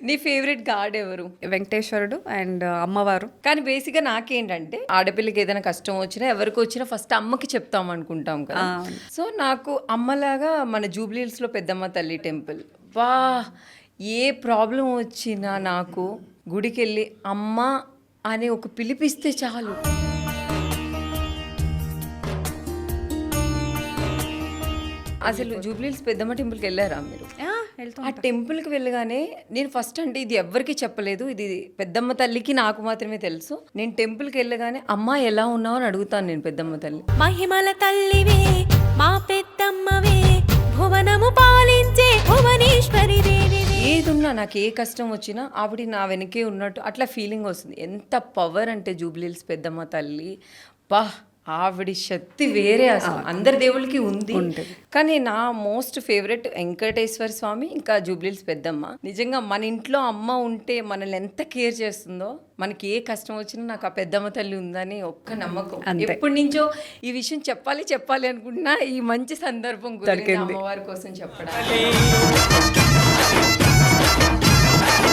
నీ favourite God ఎవరు? వెంకటేశ్వరుడు అండ్ అమ్మవారు. కానీ బేసిక్గా నాకేంటంటే ఆడపిల్లకి ఏదైనా కష్టం వచ్చినా ఎవరికి వచ్చినా ఫస్ట్ అమ్మకి చెప్తాం అనుకుంటాం కదా. సో నాకు అమ్మలాగా మన జూబ్లీహిల్స్లో పెద్దమ్మ తల్లి టెంపుల్, వా ఏ ప్రాబ్లం వచ్చినా నాకు గుడికి వెళ్ళి అమ్మ అని ఒక పిలిపిస్తే చాలు. అసలు జూబ్లీహిల్స్ పెద్దమ్మ టెంపుల్కి వెళ్ళారా మీరు? ఆ టెంపుల్కి వెళ్ళగానే నేను ఫస్ట్ అంటే ఇది ఎవ్వరికి చెప్పలేదు, ఇది పెద్దమ్మ తల్లికి నాకు మాత్రమే తెలుసు. నేను టెంపుల్కి వెళ్ళగానే అమ్మ ఎలా ఉన్నావు అని అడుగుతాను నేను పెద్దమ్మ తల్లి. మహిమల తల్లివే మా పెద్దమ్మవే భువనము పాలించే భువనేశ్వరి దేవి. ఏదున్నా నాకు ఏ కష్టం వచ్చినా ఆవిడ నా వెనకే ఉన్నట్టు అట్లా ఫీలింగ్ వస్తుంది. ఎంత పవర్ అంటే జూబ్లీహిల్స్ పెద్దమ్మ తల్లి, బా ఆవిడ శక్తి వేరే. అసలు అందరి దేవుళ్ళకి ఉంది, కానీ నా మోస్ట్ ఫేవరెట్ వెంకటేశ్వర స్వామి, ఇంకా జూబ్లీహిల్స్ పెద్దమ్మ. నిజంగా మన ఇంట్లో అమ్మ ఉంటే మనల్ని ఎంత కేర్ చేస్తుందో, మనకి ఏ కష్టం వచ్చినా నాకు ఆ పెద్దమ్మ తల్లి ఉందని ఒక్క నమ్మకం. ఎప్పటి నుంచో ఈ విషయం చెప్పాలి అనుకుంటున్నా, ఈ మంచి సందర్భం గురించి అమ్మవారి కోసం చెప్పడానికి.